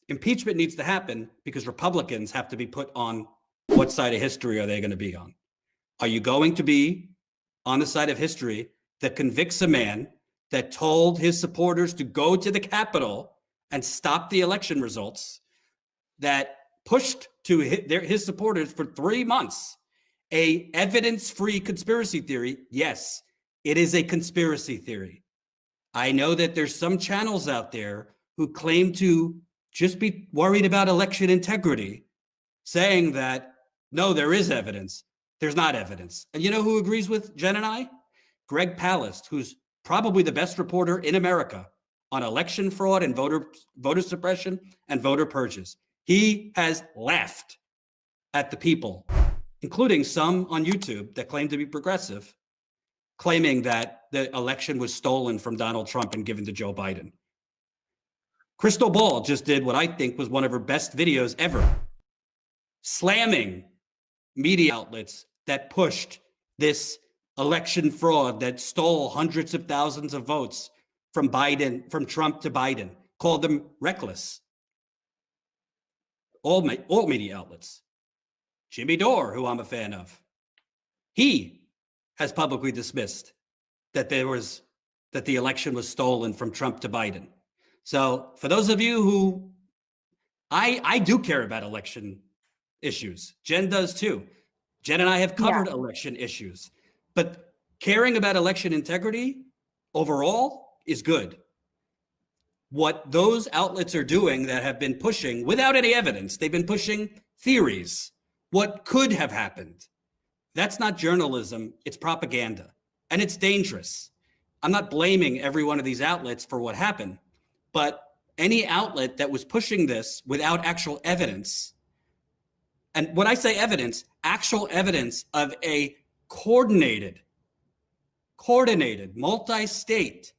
Impeachment needs to happen because Republicans have to be put on what side of history are they going to be on? Are you going to be on the side of history that convicts a man that told his supporters to go to the Capitol and stop the election results, that pushed to his supporters for 3 months a evidence-free conspiracy theory? Yes, it is a conspiracy theory. I know that there's some channels out there who claim to just be worried about election integrity, saying that, no, there is evidence. There's not evidence. And you know who agrees with Jen and I? Greg Palast, who's probably the best reporter in America on election fraud and voter suppression and voter purges. He has laughed at the people, including some on YouTube that claim to be progressive, claiming that the election was stolen from Donald Trump and given to Joe Biden. Crystal Ball just did what I think was one of her best videos ever, slamming media outlets that pushed this election fraud that stole hundreds of thousands of votes from Trump to Biden, called them reckless. All media outlets. Jimmy Dore, who I'm a fan of, he has publicly dismissed that the election was stolen from Trump to Biden. So for those of you who, I do care about election issues. Jen does too. Jen and I have covered election issues, but caring about election integrity overall is good. What those outlets are doing that have been pushing without any evidence, they've been pushing theories, what could have happened. That's not journalism, it's propaganda, and it's dangerous. I'm not blaming every one of these outlets for what happened, but any outlet that was pushing this without actual evidence, and when I say evidence, actual evidence of a coordinated, multi-state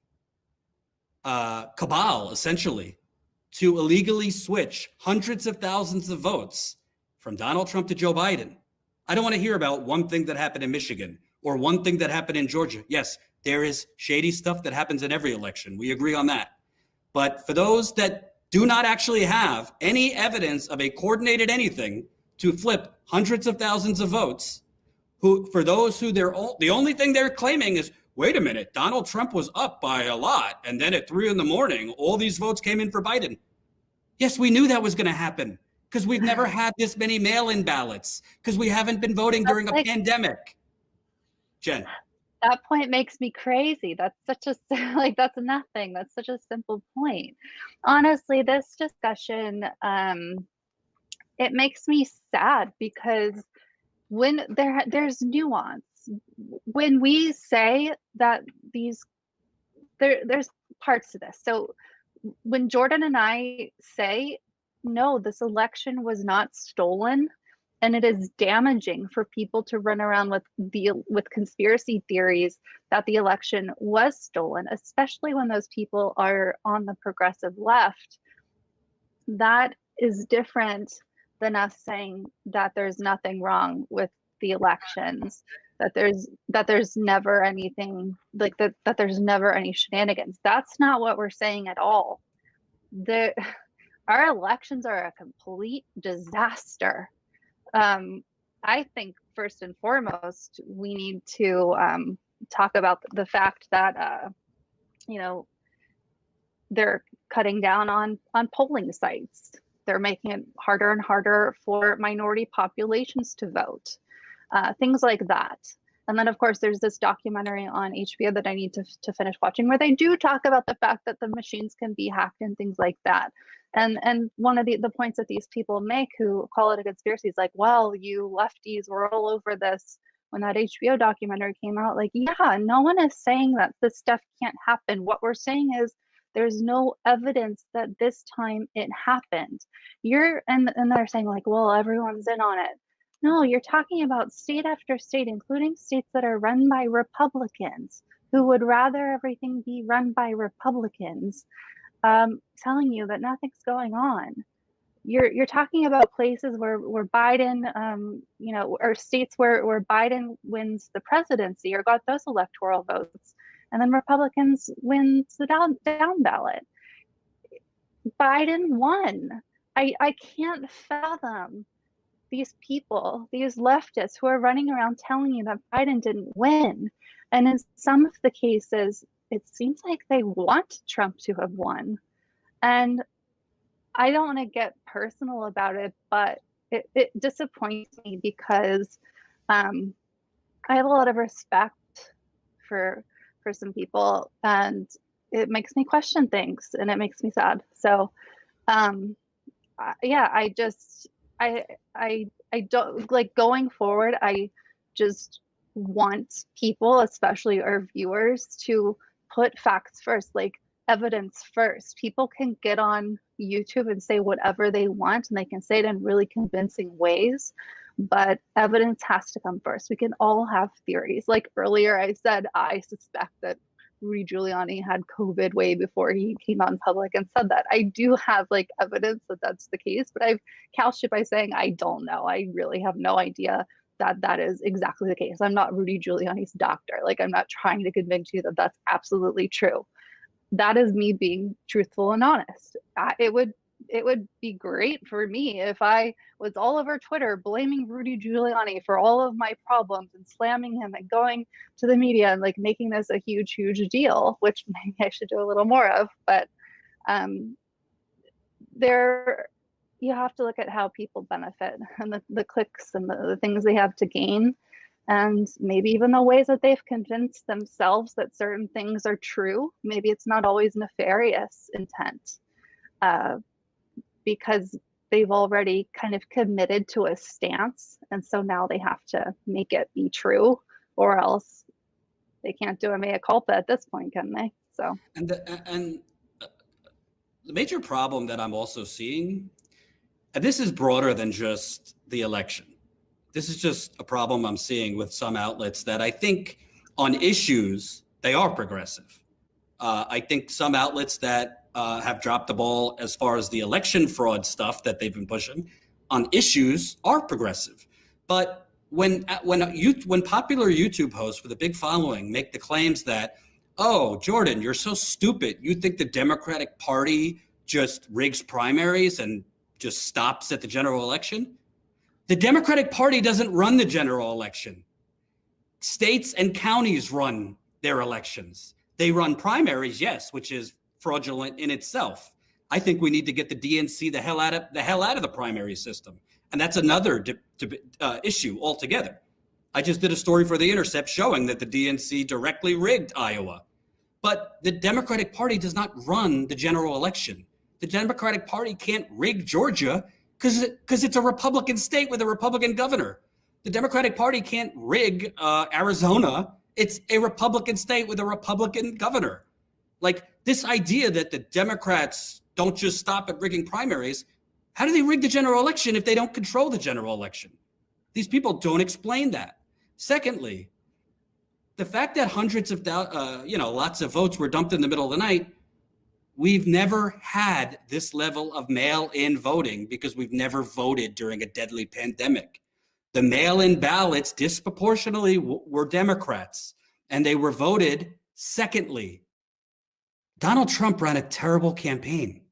cabal, essentially, to illegally switch hundreds of thousands of votes from Donald Trump to Joe Biden. I don't want to hear about one thing that happened in Michigan or one thing that happened in Georgia. Yes, there is shady stuff that happens in every election. We agree on that. But for those that do not actually have any evidence of a coordinated anything to flip hundreds of thousands of votes, for those who the only thing they're claiming is, wait a minute, Donald Trump was up by a lot, and then at 3 a.m, all these votes came in for Biden. Yes, we knew that was going to happen because we've never had this many mail-in ballots, because we haven't been voting during a pandemic. Jen. That point makes me crazy. That's such a, that's nothing. That's such a simple point. Honestly, this discussion, it makes me sad because when there's nuance. When we say that there's parts to this. So when Jordan and I say, no, this election was not stolen, and it is damaging for people to run around with conspiracy theories that the election was stolen, especially when those people are on the progressive left, that is different than us saying that there's nothing wrong with the elections, that there's never anything like that, that there's never any shenanigans. That's not what we're saying at all. Our elections are a complete disaster. I think first and foremost, we need to talk about the fact that they're cutting down on polling sites. They're making it harder and harder for minority populations to vote, things like that. And then, of course, there's this documentary on HBO that I need to finish watching, where they do talk about the fact that the machines can be hacked and things like that. And one of the points that these people make who call it a conspiracy is like, well, you lefties were all over this when that HBO documentary came out. Like, yeah, no one is saying that this stuff can't happen. What we're saying is there's no evidence that this time it happened. And they're saying like, well, everyone's in on it. No, you're talking about state after state, including states that are run by Republicans, who would rather everything be run by Republicans, telling you that nothing's going on. You're talking about places where Biden, or states where Biden wins the presidency or got those electoral votes, and then Republicans wins the down ballot. Biden won. I can't fathom these people, these leftists who are running around telling you that Biden didn't win. And in some of the cases, it seems like they want Trump to have won. And I don't want to get personal about it, but it disappoints me because I have a lot of respect for some people, and it makes me question things, and it makes me sad. So yeah, I don't like going forward. I just want people, especially our viewers, to put facts first, like evidence first. People can get on YouTube and say whatever they want, and they can say it in really convincing ways, but evidence has to come first. We can all have theories. Like earlier, I said I suspect that Rudy Giuliani had COVID way before he came out in public and said that. I do have like evidence that that's the case, but I've couched it by saying I don't know. I really have no idea that that is exactly the case. I'm not Rudy Giuliani's doctor. Like, I'm not trying to convince you that that's absolutely true. That is me being truthful and honest. It would be great for me if I was all over Twitter blaming Rudy Giuliani for all of my problems and slamming him and going to the media and like making this a huge, huge deal, which maybe I should do a little more of. But there, you have to look at how people benefit and the clicks and the things they have to gain, and maybe even the ways that they've convinced themselves that certain things are true. Maybe it's not always nefarious intent, because they've already kind of committed to a stance, and so now they have to make it be true, or else they can't do a mea culpa at this point, can they? So and the major problem that I'm also seeing, and this is broader than just the election, this is just a problem I'm seeing with some outlets that I think on issues, they are progressive. I think some outlets that have dropped the ball as far as the election fraud stuff that they've been pushing on issues are progressive. But when popular YouTube hosts with a big following make the claims that, oh, Jordan, you're so stupid, you think the Democratic Party just rigs primaries and just stops at the general election? The Democratic Party doesn't run the general election. States and counties run their elections. They run primaries, yes, which is fraudulent in itself. I think we need to get the DNC the hell out of the primary system, and that's another issue altogether. I just did a story for The Intercept showing that the DNC directly rigged Iowa, but the Democratic Party does not run the general election. The Democratic Party can't rig Georgia because it's a Republican state with a Republican governor. The Democratic Party can't rig Arizona. It's a Republican state with a Republican governor. Like, this idea that the Democrats don't just stop at rigging primaries, how do they rig the general election if they don't control the general election? These people don't explain that. Secondly, the fact that hundreds of lots of votes were dumped in the middle of the night, we've never had this level of mail-in voting because we've never voted during a deadly pandemic. The mail-in ballots disproportionately were Democrats, and they were voted secondly. Donald Trump ran a terrible campaign.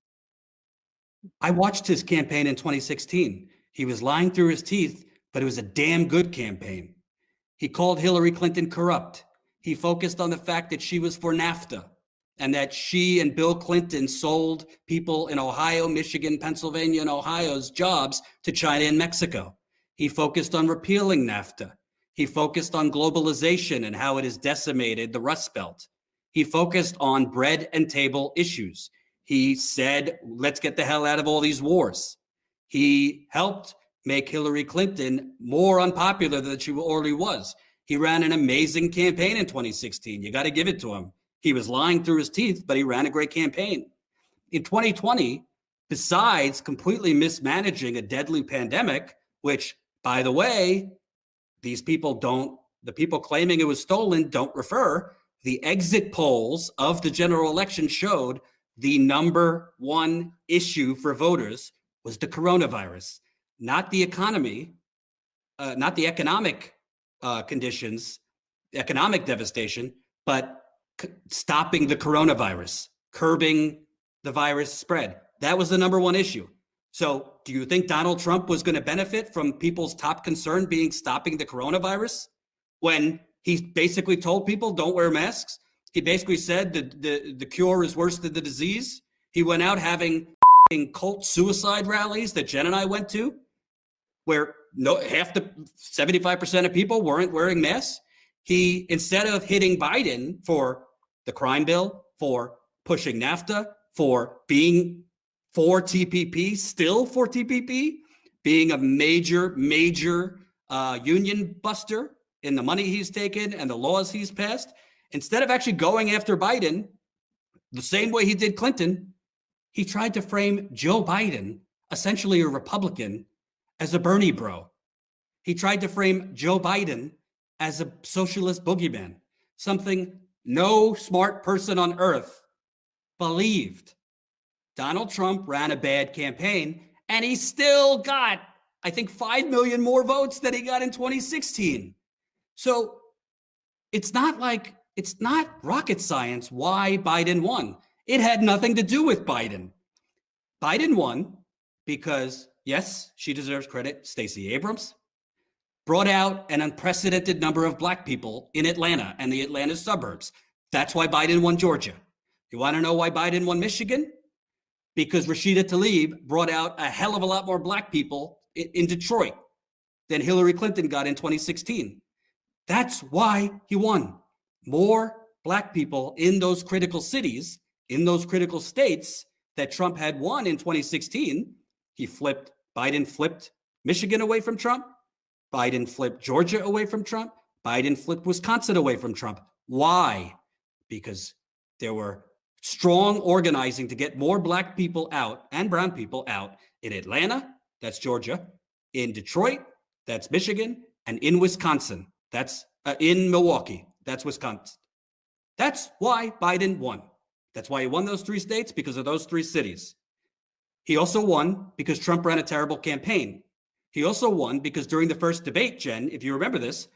I watched his campaign in 2016. He was lying through his teeth, but it was a damn good campaign. He called Hillary Clinton corrupt. He focused on the fact that she was for NAFTA and that she and Bill Clinton sold people in Ohio, Michigan, Pennsylvania, and Ohio's jobs to China and Mexico. He focused on repealing NAFTA. He focused on globalization and how it has decimated the Rust Belt. He focused on bread and table issues. He said, let's get the hell out of all these wars. He helped make Hillary Clinton more unpopular than she already was. He ran an amazing campaign in 2016. You got to give it to him. He was lying through his teeth, but he ran a great campaign. In 2020, besides completely mismanaging a deadly pandemic, which, by the way, the people claiming it was stolen don't refer, the exit polls of the general election showed the number one issue for voters was the coronavirus, not the economy, not the economic conditions, economic devastation, but stopping the coronavirus, curbing the virus spread. That was the number one issue. So do you think Donald Trump was going to benefit from people's top concern being stopping the coronavirus when he basically told people don't wear masks? He basically said that the cure is worse than the disease. He went out having cult suicide rallies that Jen and I went to, where 75% of people weren't wearing masks. He, instead of hitting Biden for the crime bill, for pushing NAFTA, for being for TPP, still for TPP, being a major union buster in the money he's taken and the laws he's passed, instead of actually going after Biden the same way he did Clinton, he tried to frame Joe Biden, essentially a Republican, as a Bernie bro. He tried to frame Joe Biden as a socialist boogeyman, something no smart person on earth believed. Donald Trump ran a bad campaign, and he still got, I think, 5 million more votes than he got in 2016. So it's not rocket science why Biden won. It had nothing to do with Biden. Biden won because, yes, she deserves credit, Stacey Abrams brought out an unprecedented number of black people in Atlanta and the Atlanta suburbs. That's why Biden won Georgia. You want to know why Biden won Michigan? Because Rashida Tlaib brought out a hell of a lot more black people in Detroit than Hillary Clinton got in 2016. That's why he won. More black people in those critical cities, in those critical states that Trump had won in 2016. Biden flipped Michigan away from Trump. Biden flipped Georgia away from Trump. Biden flipped Wisconsin away from Trump. Why? Because there were strong organizing to get more black people out and brown people out in Atlanta, that's Georgia, in Detroit, that's Michigan, and in Wisconsin, that's in Milwaukee, that's Wisconsin. That's why Biden won. That's why he won those 3 states, because of those 3 cities. He also won because Trump ran a terrible campaign. He also won because during the first debate, Jen, if you remember this,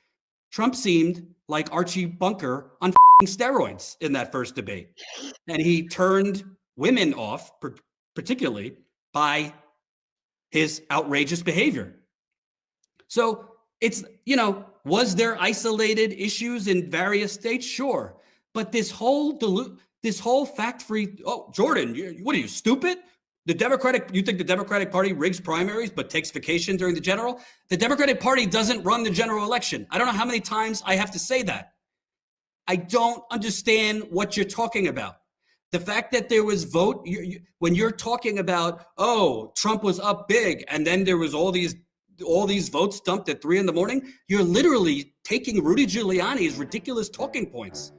Trump seemed like Archie Bunker on steroids in that first debate. And he turned women off, particularly by his outrageous behavior. So it's, was there isolated issues in various states? Sure. But this whole fact-free, Jordan, what are you, stupid? You think the Democratic Party rigs primaries but takes vacation during the general? The Democratic Party doesn't run the general election. I don't know how many times I have to say that. I don't understand what you're talking about. The fact that there was when you're talking about, Trump was up big and then there was all these votes dumped at 3 a.m, you're literally taking Rudy Giuliani's ridiculous talking points.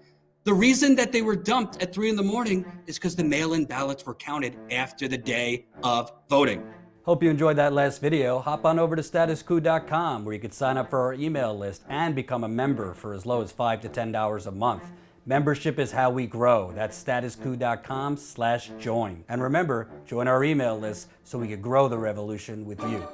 The reason that they were dumped at 3 a.m. is because the mail-in ballots were counted after the day of voting. Hope you enjoyed that last video. Hop on over to statuscoup.com where you can sign up for our email list and become a member for as low as $5 to $10 a month. Membership is how we grow. That's statuscoup.com/join. And remember, join our email list so we can grow the revolution with you.